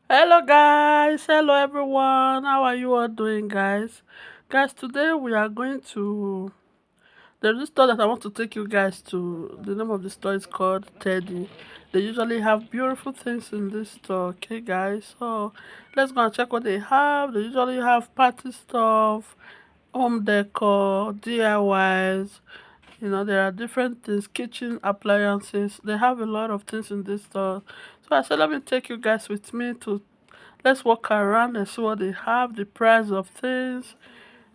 Hello guys, hello everyone. How are you all doing, guys? Guys, today we are going to there's this store that I want to take you guys to. The name of the store is called Teddy. They usually have beautiful things in this store, okay guys? So let's go and check what they have. They usually have party stuff, home decor, DIYs. There are different things, kitchen appliances. They have a lot of things in this store. So I said, let me take you guys with me to let's walk around and see what they have, the price of things.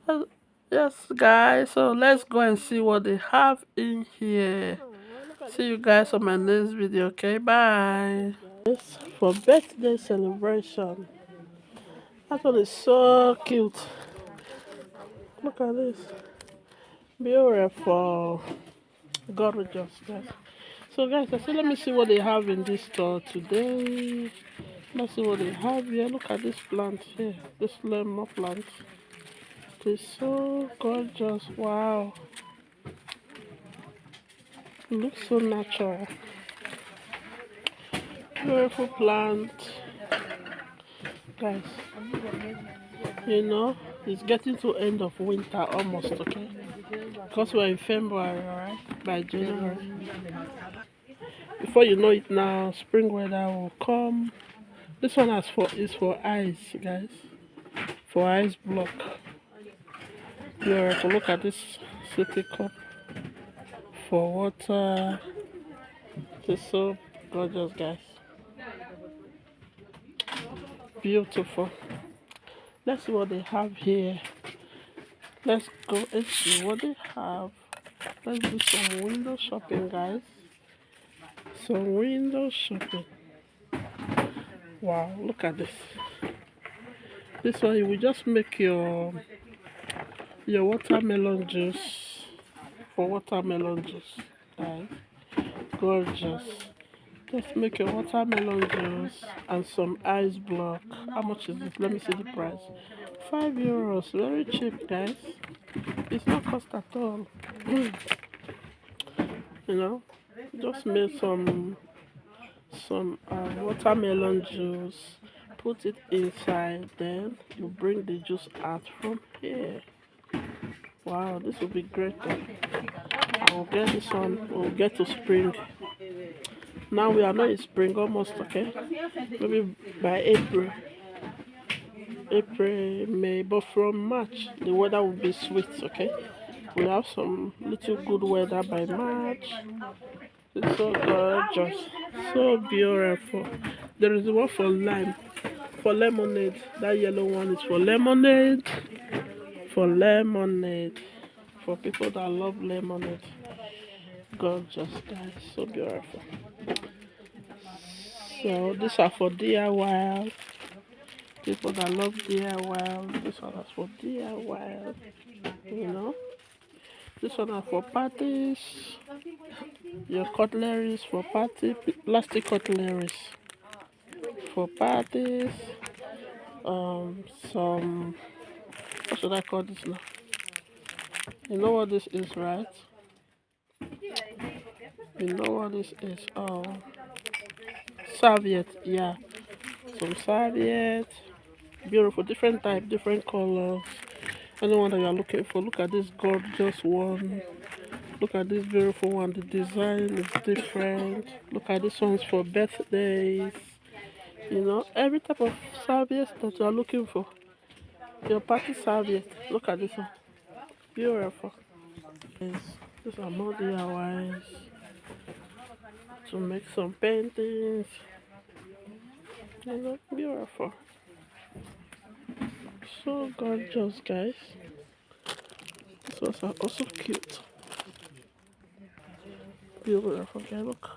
Uh, Yes, guys. So let's go and see what they have in here. See you guys on my next video. Okay, bye. This for birthday celebration. That one is so cute. Look at this. Beautiful. Gorgeous, guys. So, guys, I said, let me see what they have in this store today. Let's see what they have here. Look at this plant here. This lemon plant. It's so gorgeous. Wow. It looks so natural. Beautiful plant. Guys, you know, it's getting to end of winter almost, okay? Because we're in February, alright? By January. Before you know it now, spring weather will come. This one is for ice, guys. For ice block. Beautiful. Look at this city cup for water. It's so gorgeous, guys. Beautiful. Let's see what they have here. Let's go and see what they have. Let's do some window shopping, guys. Some window shopping. Wow, look at this. This one you will just make your watermelon juice for watermelon juice. Guys, gorgeous. Just make your watermelon juice and some ice block. How much is it? Let me see the price. €5. Very cheap, guys. It's not cost at all. you know, just make some watermelon juice. Put it inside. Then you bring the juice out from here. Wow, this will be great. I will get this one. We'll get to spring. Now we are not in spring almost, okay? Maybe by April, May, but from March the weather will be sweet, okay? We have some little good weather by March. It's so gorgeous, so beautiful. There is one for lime, for lemonade. That yellow one is for lemonade, for people that love lemonade. Gorgeous, guys, so beautiful. So these are for DIY. People that love DIY. This one is for DIY. You know. This one are for parties. Your cutleries for party. Plastic cutleries for parties. Some. What should I call this now? You know what this is, right? You know what this is? Serviette. Yeah. Some serviette. Beautiful, different type, different colors. Anyone that you're looking for. Look at this gorgeous one. Look at this beautiful one. The design is different. Look at this one's for birthdays. Every type of serviette that you're looking for. Your party serviette. Look at this one. Beautiful. Yes, these are more DIYs to make some paintings. Beautiful. So gorgeous, guys. These ones are also cute. Beautiful. Okay, look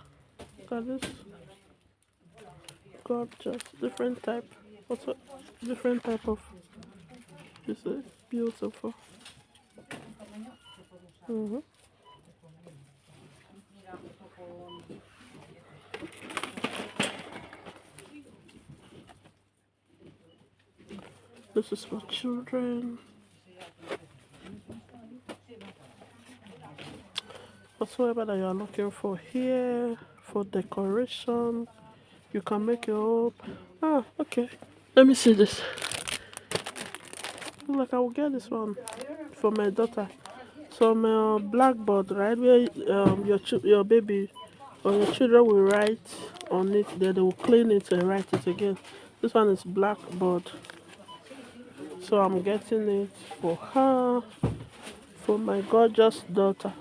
at this. Gorgeous. Different type. Also, different type of. This is beautiful. Mm-hmm. This is for children. Whatsoever that you are looking for here for decoration, You can make your own. Ah, okay. Let me see this. Like I will get this one for my daughter. Some blackboard, right? Where your baby or your children will write on it. Then they will clean it and write it again. This one is blackboard. So I'm getting it for her, for my gorgeous daughter.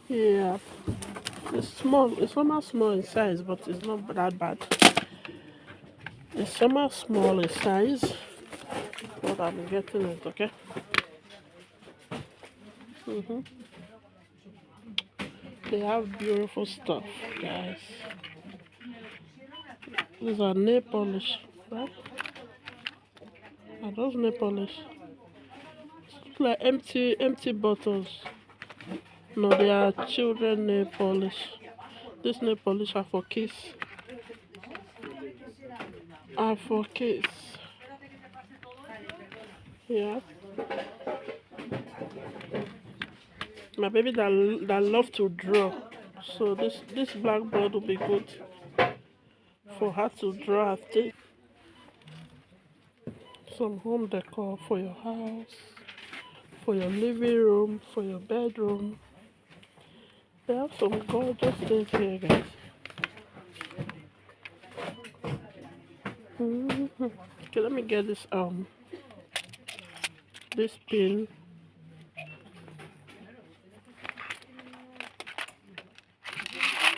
Yeah, it's small. It's somehow small in size, but it's not that bad. It's somehow small in size, but I'm getting it. Okay. They have beautiful stuff, guys. These are nail polish, right? Are those nail polish? It's like empty bottles. No, they are children nail polish. This nail polish are for kids. Are for kids. Yeah. My baby that love to draw. So this blackboard will be good for her to draw her thing. Some home decor for your house, for your living room, for your bedroom. They have some gorgeous things here, guys. Okay, let me get this pin.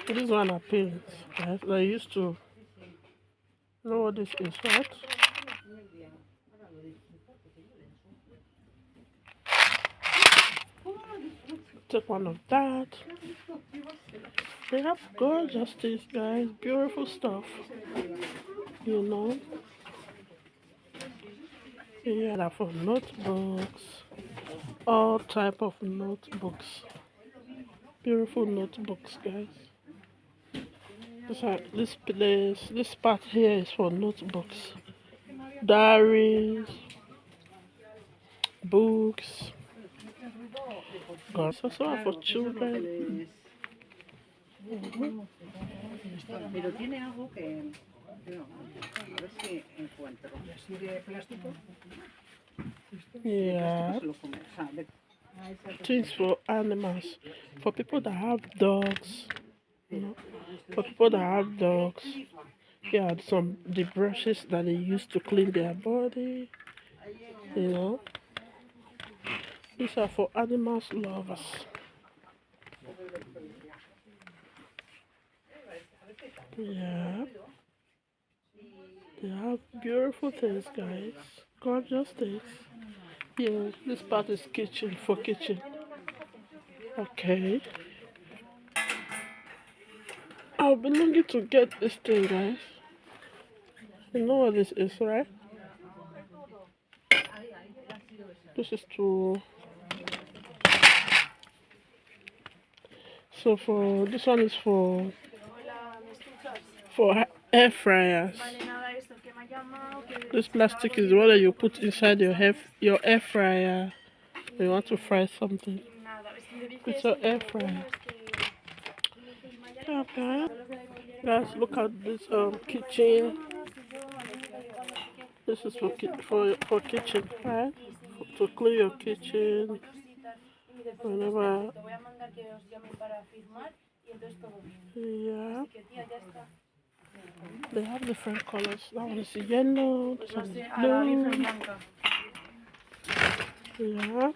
This one are pins, guys. I used to know what this is, right? Take one of that. They have gorgeous things, guys. Beautiful stuff. You know. Yeah, for notebooks. All type of notebooks. Beautiful notebooks, guys. This part here is for notebooks. Diaries. Books. God, so for children. Pero tiene algo que no, a ver si encuentro. Yeah. Things for animals. For people that have dogs. You know, for people that have dogs. Yeah, the brushes that they use to clean their body. You know. These are for animals lovers. Yeah. They have beautiful things, guys. Gorgeous things. Yeah, this part is kitchen, for kitchen. Okay. I've been looking to get this thing, guys. You know what this is, right? This is to... So this one is for air fryers. This plastic is the one that you put inside your air fryer. You want to fry something. It's an air fryer. Okay. Guys, look at this kitchen. This is for kitchen, right? To clean your kitchen. Whenever. Yeah. They have different colors. That one is yellow, this one is blue. Yeah.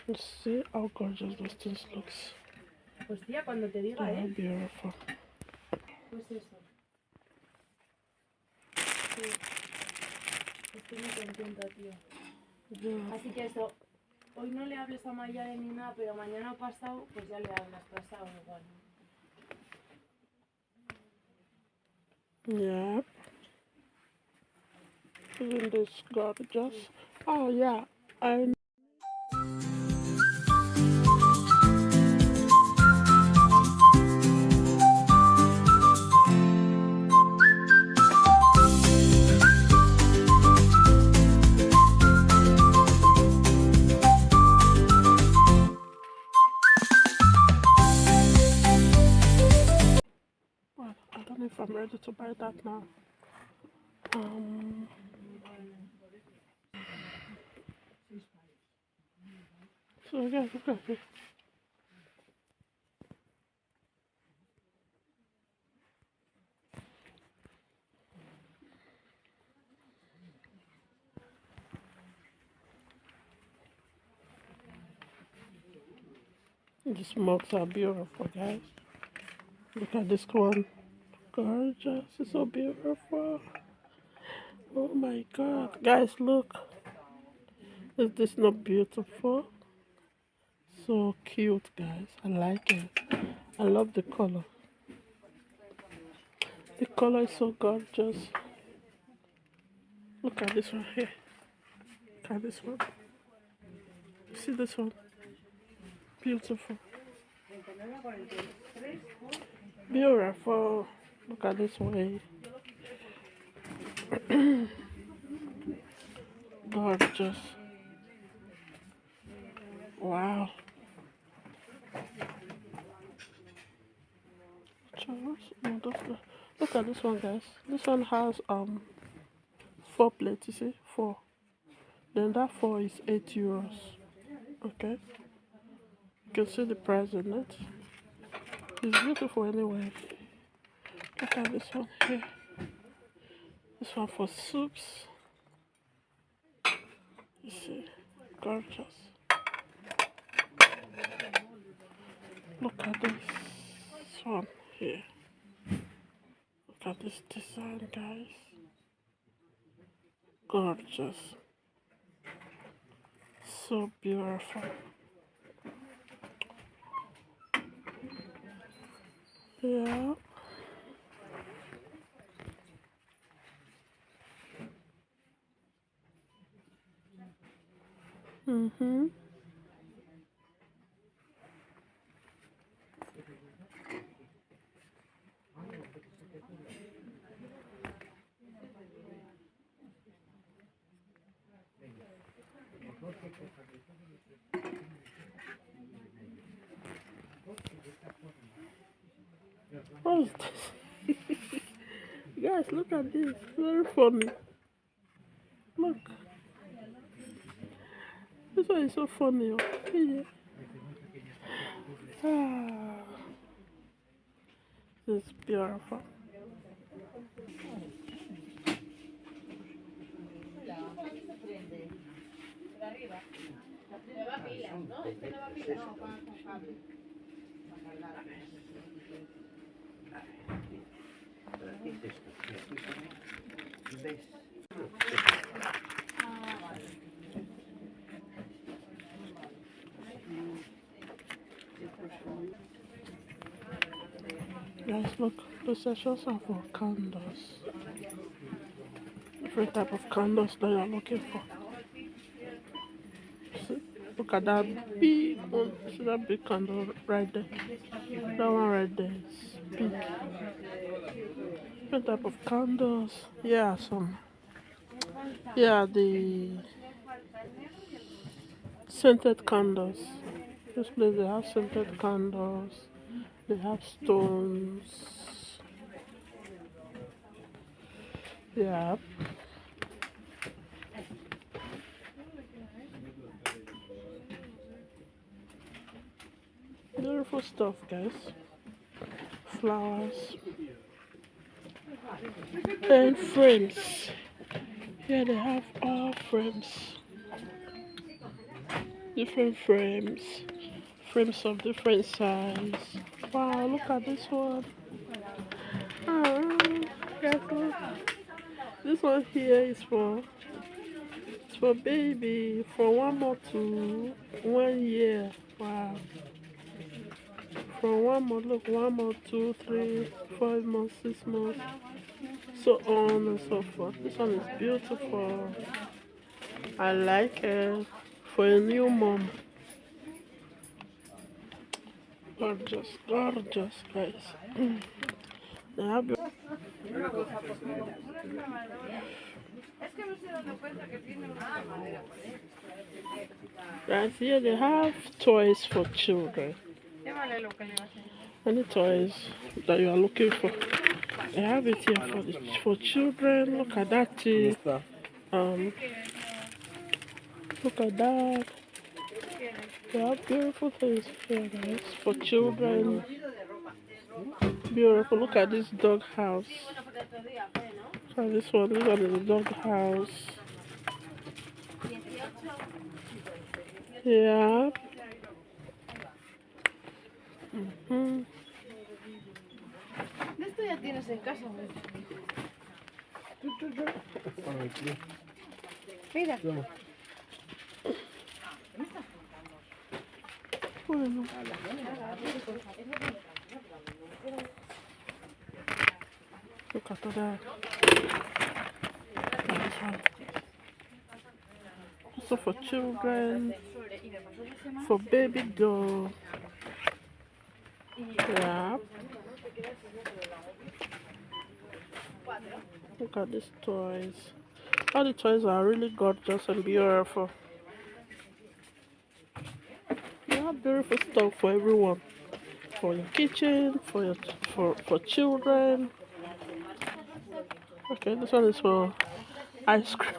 Let's see how gorgeous those things looks. They are beautiful. Yeah. Así que eso, hoy no le hables a Maya ni nada, pero mañana o pasado, pues ya le hablas, pasado igual. Yeah. Isn't this gorgeous? Oh yeah, I I'm ready to buy that now. Um, so guys, look at this. These mugs are beautiful, guys. Look at this one. Gorgeous. It's so beautiful. Oh my god. Guys, look. Is this not beautiful? So cute, guys. I like it. I love the color. The color is so gorgeous. Look at this one here. Look at this one. See this one? Beautiful. Beautiful. Look at this one. Gorgeous. Wow. Charles? No, that's not. Look at this one, guys. This one has 4 plates. You see, 4. Then that 4 is €8. Okay. You can see the price in it. It's beautiful anyway. Look at this one here. This one for soups. You see, gorgeous. Look at this one here. Look at this design, guys. Gorgeous. So beautiful. Yeah. Mm-hmm. What is this? Guys, look at this. Very funny. Look. This one is so funny. Yeah. Ah, this is beautiful. Guys, look. The sections are for candles. Different type of candles that you're looking for. See? Look at that big one. See that big candle right there? That one right there is big. Different type of candles. Yeah, some. Yeah, the scented candles. This place they have scented candles. They have stones. Yeah. Beautiful stuff, guys. Flowers. And frames. Here they have all frames. Different frames. Frames of different size. Wow, look at this one. Ah, guys, look. This one here is for baby from 1 month to 1 year. Wow. From 1 month, look, 1 month, 2, 3, 5 months, 6 months, so on and so forth. This one is beautiful. I like it for a new mom. Gorgeous, gorgeous, guys. They have Guys, here they have toys for children. Any toys that you are looking for. I have it here for children. Look at that tea. Um, look at that. They have beautiful things here, guys, for children. Beautiful. Look at this dog house. Look at this one. This one is a dog house. Yeah. Mm. Esto ya tienes en casa, güey. Mira. Bueno. Look at that. This one. Also for children. For baby doll. Yeah. Look at these toys. All the toys are really gorgeous and beautiful. You have beautiful stuff for everyone. For your kitchen, for children. Okay, this one is for ice cream.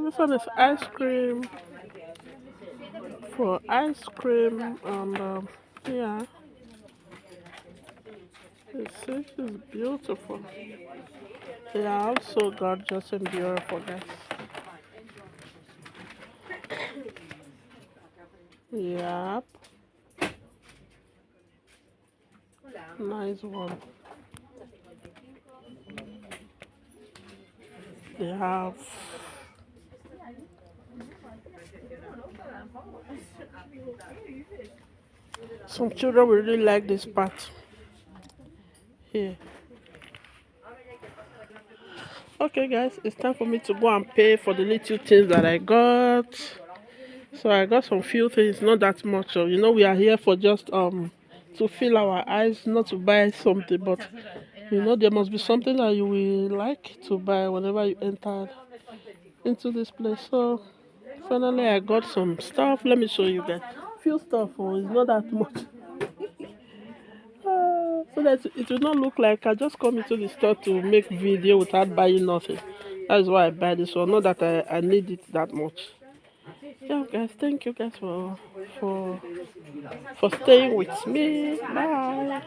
This one is ice cream. For ice cream and yeah. This is beautiful. They are also gorgeous and beautiful, guys. Yep. Nice one. They have some children will really like this part here. Okay, guys, it's time for me to go and pay for the little things that I got. So I got some few things, not that much. So, you know, we are here for just to fill our eyes, not to buy something, but you know, there must be something that you will like to buy whenever you enter into this place. So finally, I got some stuff. Let me show you guys. Few stuff, oh, it's not that much. So that it will not look like I just come into the store to make video without buying nothing. That's why I buy this one. Not that I need it that much. Yeah, guys, thank you guys for staying with me. Bye.